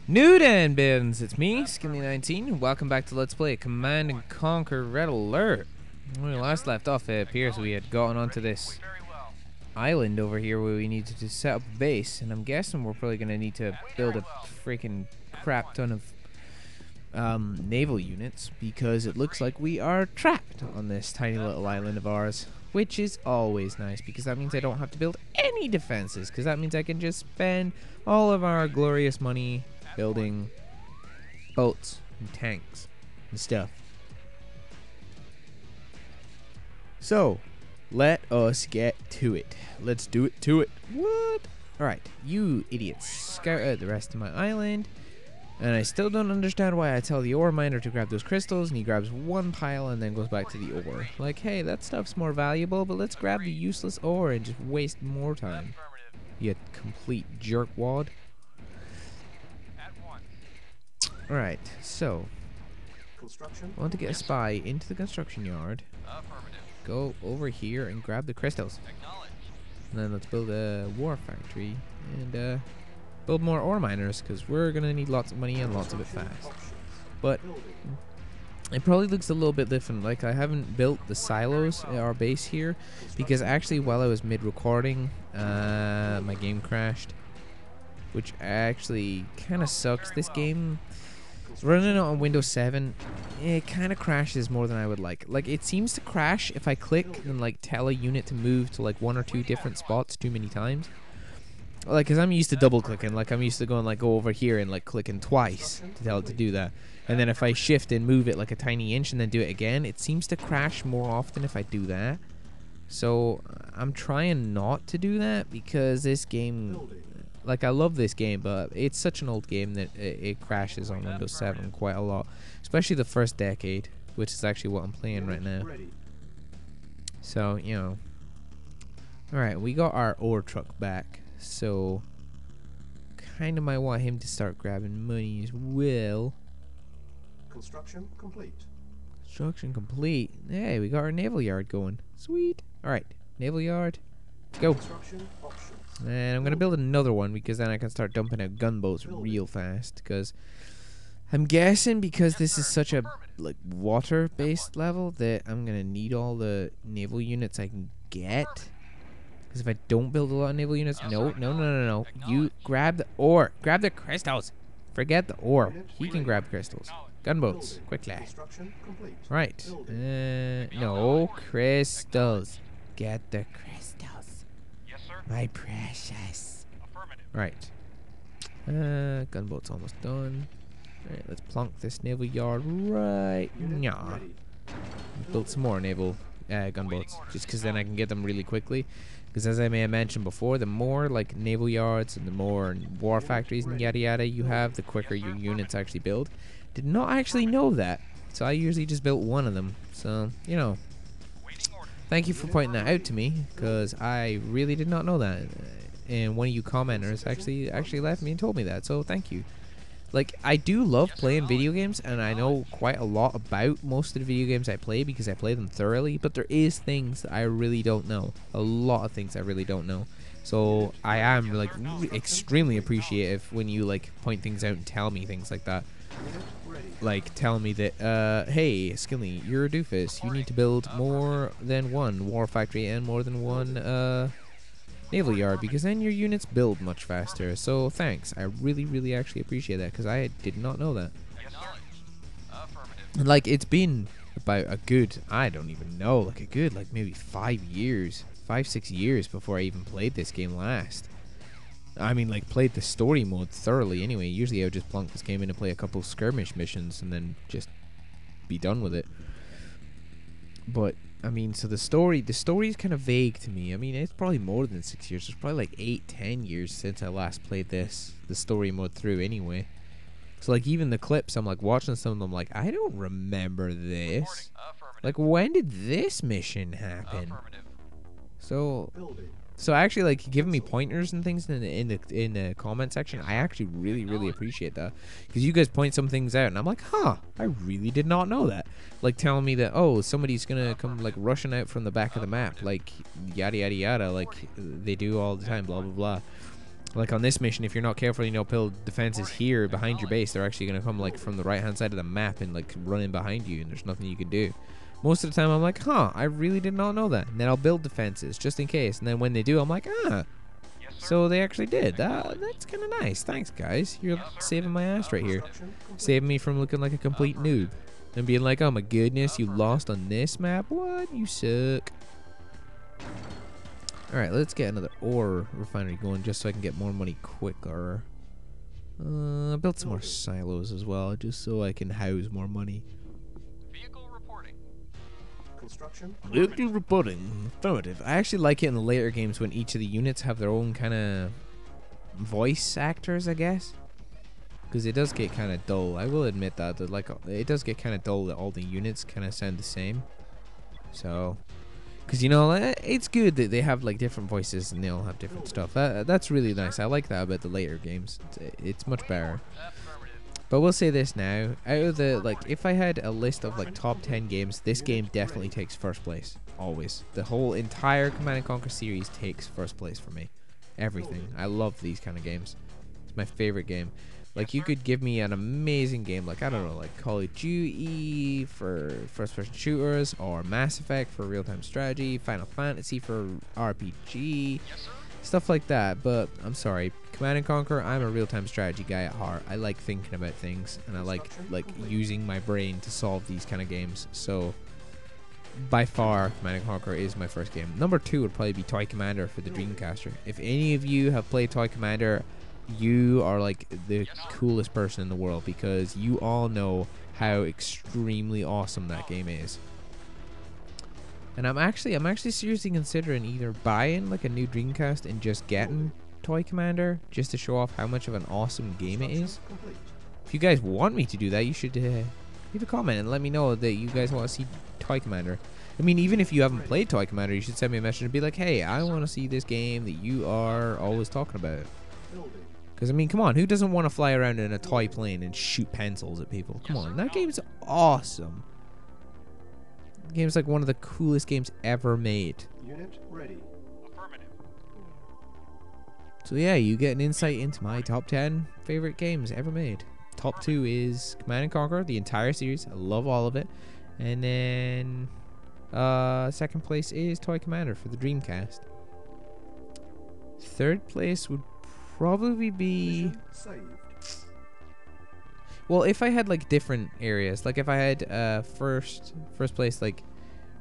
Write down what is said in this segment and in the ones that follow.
New then, Bins, it's me, SkiNLeY19, and welcome back to Let's Play Command and Conquer Red Alert. When we last left off, it appears we had gotten onto this island over here where we needed to set up a base, and I'm guessing we're probably going to need to build a freaking crap ton of naval units, because it looks like we are trapped on this tiny little island of ours, which is always nice, because that means I don't have to build any defenses, because that means I can just spend all of our glorious money building boats and tanks and stuff. So, let us get to it. Let's do it to it. What? Alright, you idiots, scout out the rest of my island. And I still don't understand why I tell the ore miner to grab those crystals and he grabs one pile and then goes back to the ore. Like, hey, that stuff's more valuable, but let's grab the useless ore and just waste more time. You complete jerkwad. Alright, so I want to get a spy into the construction yard. Go over here and grab the crystals. And then let's build a war factory and build more ore miners, because we're going to need lots of money and lots of it fast. But it probably looks a little bit different. Like, I haven't built the silos at our base here, because actually while I was mid-recording, my game crashed. Which actually kind of sucks. This game, running it on Windows 7, it kind of crashes more than I would like. Like, it seems to crash if I click and like tell a unit to move to like one or two different spots too many times. Like, cause I'm used to double clicking. Like, I'm used to going like go over here and like clicking twice to tell it to do that. And then if I shift and move it like a tiny inch and then do it again, it seems to crash more often if I do that. So I'm trying not to do that, because this game, like, I love this game, but it's such an old game that it crashes on Windows 7 quite a lot. Especially the first decade, which is actually what I'm playing right now. So, you know. Alright, we got our ore truck back. So, kind of might want him to start grabbing money as well. Construction complete. Construction complete. Hey, we got our naval yard going. Sweet. Alright, naval yard. Let's go. Construction options. And I'm going to build another one, because then I can start dumping out gunboats real fast. Because I'm guessing, because this is such a like water-based level, that I'm going to need all the naval units I can get. Because if I don't build a lot of naval units, no. You grab the ore. Grab the crystals. Forget the ore. He can grab crystals. Gunboats, quickly. Right. No crystals. Get the crystals. My precious. Right. Gunboat's almost done. Alright, let's plonk this naval yard right. Nah. Build some more naval gunboats, just because then I can get them really quickly. Because as I may have mentioned before, the more like naval yards and the more war factories and yada yada you have, the quicker your units actually build. Did not actually know that, so I usually just built one of them. So, you know, thank you for pointing that out to me, because I really did not know that. And one of you commenters actually left me and told me that, so thank you. Like, I do love playing video games, and I know quite a lot about most of the video games I play, because I play them thoroughly, but there is things that I really don't know. A lot of things I really don't know. So I am like extremely appreciative when you like point things out and tell me things like that. Like, tell me that, hey, SkiNLeY, you're a doofus. You need to build more than one war factory and more than one naval yard, because then your units build much faster. So thanks, I really actually appreciate that, because I did not know that. And like, it's been about a good, I don't even know, like a good like maybe 5 years, 5-6 years before I even played this game last. I mean, like, played the story mode thoroughly anyway. Usually I would just plunk this game in and play a couple skirmish missions and then just be done with it. But I mean, so the story is kind of vague to me. I mean, it's probably more than 6 years. It's probably like 8-10 years since I last played the story mode through anyway. So like, even the clips, I'm like watching some of them, like, I don't remember this. Like, when did this mission happen? So actually, like, giving me pointers and things in the comment section, I actually really appreciate that, because you guys point some things out and I'm like, huh, I really did not know that. Like, telling me that, oh, somebody's gonna come like rushing out from the back of the map, like yada yada yada, like they do all the time, blah blah blah. Like on this mission, if you're not careful, you know, build defenses here behind your base, they're actually going to come like from the right hand side of the map and like run in behind you, and there's nothing you can do. Most of the time I'm like, huh, I really did not know that. And then I'll build defenses just in case, and then when they do, I'm like, ah, so they actually did. That's kind of nice. Thanks, guys. You're saving my ass right here. Saving me from looking like a complete noob. And being like, oh my goodness, you lost on this map? What? You suck. Alright, let's get another ore refinery going just so I can get more money quicker. Built some more silos as well, just so I can house more money. Vehicle reporting. Construction. Vehicle reporting. Affirmative. I actually like it in the later games when each of the units have their own kind of voice actors, I guess. Because it does get kind of dull. I will admit that like it does get kind of dull that all the units kind of sound the same. So, because you know, it's good that they have like different voices and they all have different stuff. That's really nice. I like that about the later games. It's much better. But we'll say this now. Out of the, like, if I had a list of like top 10 games, this game definitely takes first place. Always. The whole entire Command & Conquer series takes first place for me. Everything. I love these kind of games. It's my favorite game. Like, you could give me an amazing game, like, I don't know, like Call of Duty for first-person shooters, or Mass Effect for real-time strategy, Final Fantasy for RPG, stuff like that. But I'm sorry, Command & Conquer, I'm a real-time strategy guy at heart. I like thinking about things, and I like using my brain to solve these kind of games. So, by far, Command & Conquer is my first game. Number 2 would probably be Toy Commander for the Dreamcaster. If any of you have played Toy Commander, you are like the coolest person in the world, because you all know how extremely awesome that game is. And I'm actually seriously considering either buying like a new Dreamcast and just getting Toy Commander just to show off how much of an awesome game it is. If you guys want me to do that, you should leave a comment and let me know that you guys want to see Toy Commander. I mean, even if you haven't played Toy Commander, you should send me a message and be like, hey, I want to see this game that you are always talking about. Because, I mean, come on, who doesn't want to fly around in a toy plane and shoot pencils at people? Come on, that game's awesome. The game's like one of the coolest games ever made. Unit ready. Affirmative. So yeah, you get an insight into my top 10 favorite games ever made. Top 2 is Command & Conquer, the entire series. I love all of it. And then second place is Toy Commander for the Dreamcast. Third place would probably be, well, if I had like different areas, like if I had first place like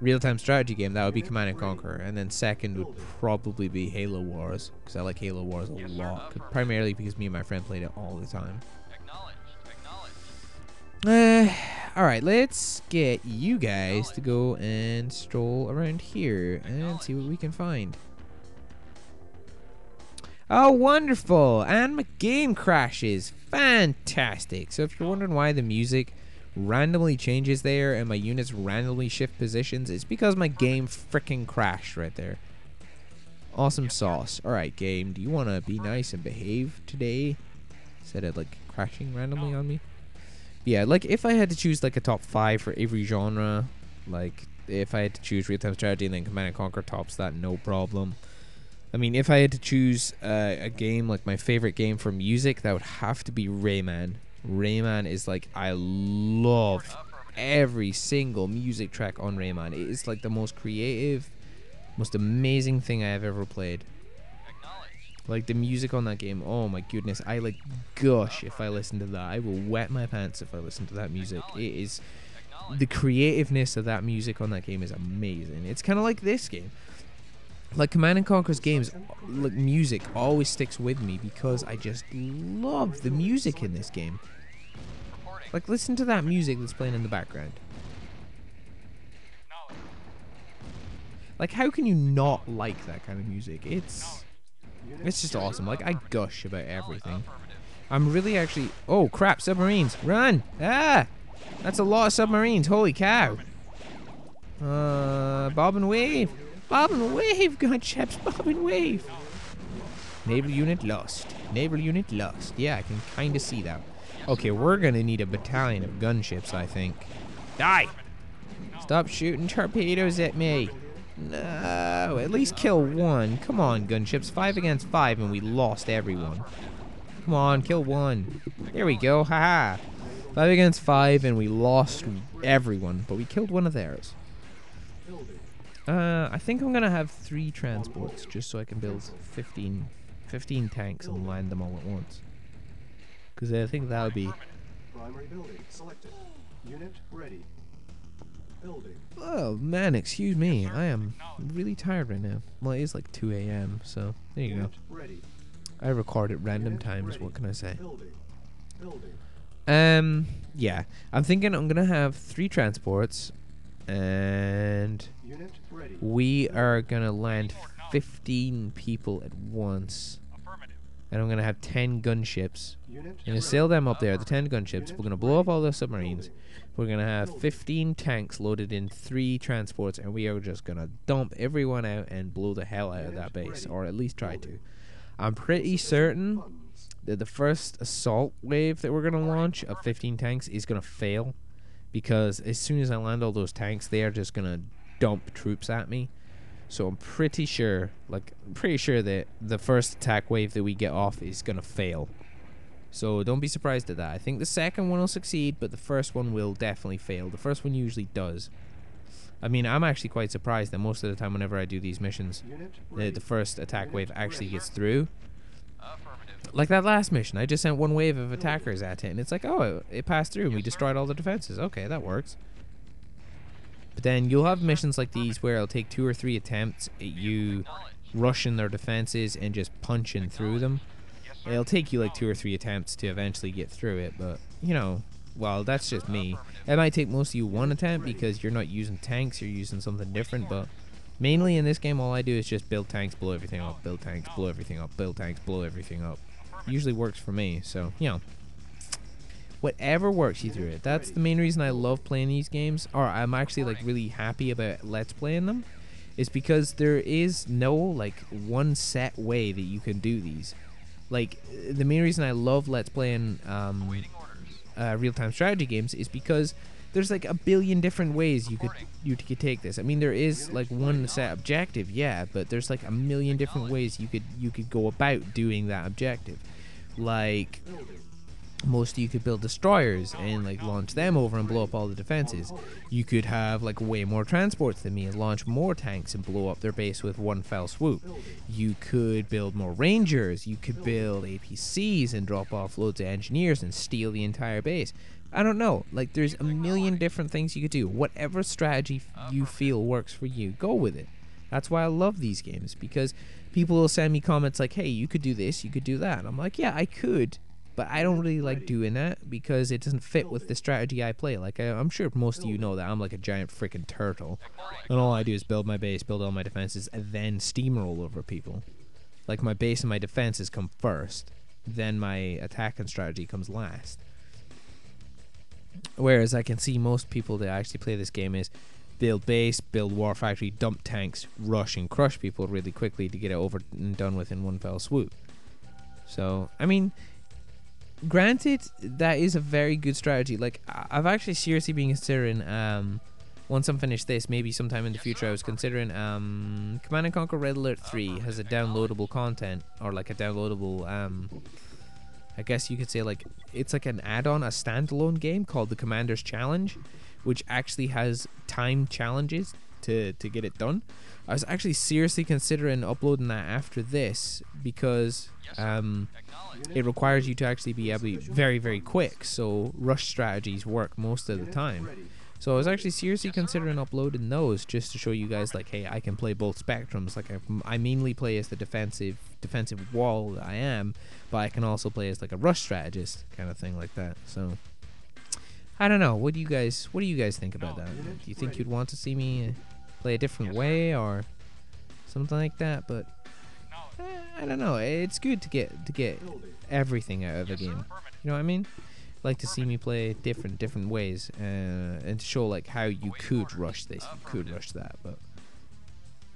real-time strategy game, that would be Command & Conquer, and then second would probably be Halo Wars, because I like Halo Wars a lot, primarily because me and my friend played it all the time. Alright, let's get you guys to go and stroll around here and see what we can find. Oh, wonderful! And my game crashes. Fantastic. So if you're wondering why the music randomly changes there and my units randomly shift positions, it's because my game freaking crashed right there. Awesome sauce. Alright, game, do you want to be nice and behave today? Instead of, like, crashing randomly on me? Yeah, like, if I had to choose, like, a top 5 for every genre, like, if I had to choose real-time strategy and then Command & Conquer tops that, no problem. I mean, if I had to choose a game, like my favorite game for music, that would have to be Rayman. Rayman is like, I love every single music track on Rayman. It is like the most creative, most amazing thing I have ever played. Like the music on that game, oh my goodness, I like gush if I listen to that. I will wet my pants if I listen to that music. It is, the creativeness of that music on that game is amazing. It's kind of like this game. Like Command & Conquer's games, like music always sticks with me because I just love the music in this game. Like, listen to that music that's playing in the background. Like, how can you not like that kind of music? It's just awesome. Like, I gush about everything. I'm really actually... Oh, crap, submarines. Run! Ah! That's a lot of submarines. Holy cow. Bob and wave. Bob and wave, gunships, bob and wave. Naval unit lost. Naval unit lost. Yeah, I can kind of see that. Okay, we're going to need a battalion of gunships, I think. Die! Stop shooting torpedoes at me. No, at least kill one. Come on, gunships. 5 against 5 and we lost everyone. Come on, kill one. There we go, haha. 5 against 5 and we lost everyone, but we killed one of theirs. I think I'm gonna have 3 transports just so I can build 15 tanks and land them all at once. Because I think that would be... Primary building selected. Unit ready. Building. Oh man, excuse me. I am really tired right now. Well, it is like 2 a.m. so there you go. Unit ready. I record at random Unit times. ready. What can I say? Building. Building. Yeah. I'm thinking I'm gonna have 3 transports, and Unit ready. we are gonna land 15 people at once. Affirmative. And I'm gonna have 10 gunships. Unit I'm gonna sail them up there, the 10 gunships. We're gonna blow up all the submarines. We're gonna have 15 tanks loaded in 3 transports, and we are just gonna dump everyone out and blow the hell out of that base, or at least try to. I'm pretty certain that the first assault wave that we're gonna launch of 15 tanks is gonna fail, because as soon as I land all those tanks, they are just gonna dump troops at me. So I'm pretty sure that the first attack wave that we get off is gonna fail. So don't be surprised at that. I think the second one will succeed, but the first one will definitely fail. The first one usually does. I mean, I'm actually quite surprised that most of the time whenever I do these missions, the first attack wave actually gets through. Affirmative. Like that last mission, I just sent 1 wave of attackers at it, and it's like, oh, it passed through and we destroyed all the defenses. Okay, that works. But then you'll have missions like these where it'll take 2 or 3 attempts at you rushing their defenses and just punching through them. It'll take you like 2 or 3 attempts to eventually get through it, but, you know, well, that's just me. It might take most of you 1 attempt because you're not using tanks, you're using something different, but mainly in this game all I do is just build tanks, blow everything up, build tanks, blow everything up, build tanks, blow everything up. Usually works for me, so, you know. Whatever works you through it. That's the main reason I love playing these games, or I'm actually like really happy about Let's Playing them, is because there is no like one set way that you can do these. Like, the main reason I love Let's Playing real-time strategy games is because there's like a billion different ways you could take this. I mean, there is like one set objective, yeah, but there's like a million different ways you could go about doing that objective. Like, most of you could build destroyers and like launch them over and blow up all the defenses. You could have like way more transports than me and launch more tanks and blow up their base with 1 fell swoop. You could build more rangers. You could build APCs and drop off loads of engineers and steal the entire base. I don't know, like there's a million different things you could do. Whatever strategy you feel works for you, go with it. That's why I love these games, because people will send me comments like, hey, you could do this, you could do that. And I'm like, yeah, I could. But I don't really like doing that because it doesn't fit with the strategy I play. Like, I'm sure most of you know that I'm like a giant freaking turtle. And all I do is build my base, build all my defenses, and then steamroll over people. Like, my base and my defenses come first. Then my attack and strategy comes last. Whereas I can see most people that actually play this game is build base, build war factory, dump tanks, rush and crush people really quickly to get it over and done with in 1 fell swoop. So, I mean... Granted, that is a very good strategy. Like, I've actually seriously been considering, once I'm finished this, maybe sometime in the future, I was considering, Command & Conquer Red Alert 3 has a downloadable content, or like a downloadable, I guess you could say, like, it's like an add-on, a standalone game called the Commander's Challenge, which actually has timed challenges to get it done. I was actually seriously considering uploading that after this, because it requires you to actually be able to be very, very quick, so rush strategies work most of the time. So I was actually seriously considering uploading those just to show you guys, like, hey, I can play both spectrums. Like, I mainly play as the defensive wall that I am, but I can also play as like a rush strategist kind of thing like that. So I don't know. What do you guys think about that? Do you think you'd want to see me play a different way or something like that? But I don't know. It's good to get everything out of a game. You know what I mean? Like to see me play different ways and to show like how you could rush this, you could rush that. But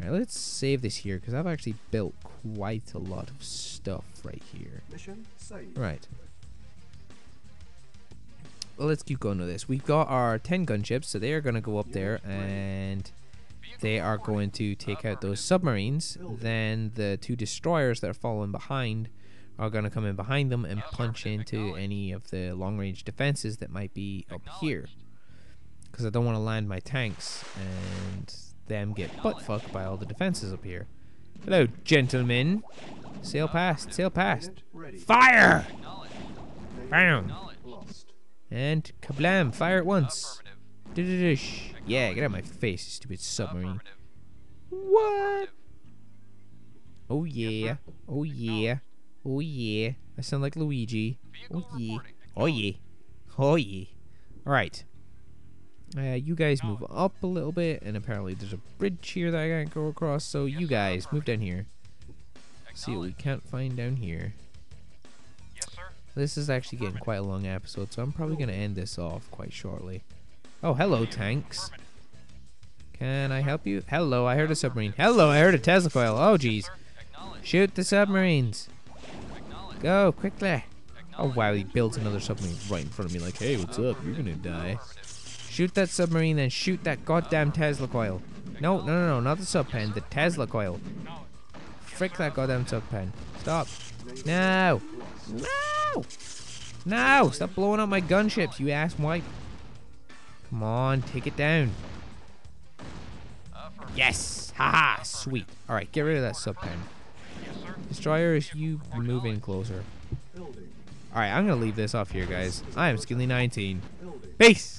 alright, let's save this here because I've actually built quite a lot of stuff right here. Mission saved. Right. Well, let's keep going with this. We've got our 10 gunships, so they are going to go up there and they are going to take out those submarines, then the 2 destroyers that are following behind are going to come in behind them and punch into any of the long-range defenses that might be up here. Because I don't want to land my tanks and them get butt-fucked by all the defenses up here. Hello, gentlemen. Sail past, sail past. Unit ready. Fire! Naval Bam! lost. And kablam, fire at once. Affirmative. Dududush. Yeah, get out of my face, you stupid submarine. Affirmative. What? Affirmative. Oh yeah. Oh yeah. Oh yeah. I sound like Luigi. Vehicle Oh yeah. reporting. Oh yeah. Oh yeah. Alright. You guys move up a little bit, and apparently there's a bridge here that I can't go across, so you guys move down here. See what we can't find down here. Yes, sir. This is actually getting quite a long episode, so I'm probably going to end this off quite shortly. Oh, hello, tanks. Can I help you? Hello, I heard a submarine. Hello, I heard a Tesla coil. Oh, jeez. Acknowledge. Shoot the submarines. Acknowledge. Go, quickly. Oh, Acknowledge. wow, he built another submarine right in front of me like, hey, what's up? You're going to die. Affirmative. Shoot that submarine, then shoot that goddamn Tesla coil. No, no, no, no, not the sub pen, the Tesla coil. Frick that goddamn sub pen. Stop. No. No. No. Stop blowing up my gunships, you ass wipe. Come on, take it down. Affirmative. Yes. Haha. Sweet. Alright, get rid of that sub pen. Yes, sir. Destroyers, you move in closer. Building. Alright, I'm going to leave this off here, guys. I am SkiNLeY19. Building. Peace.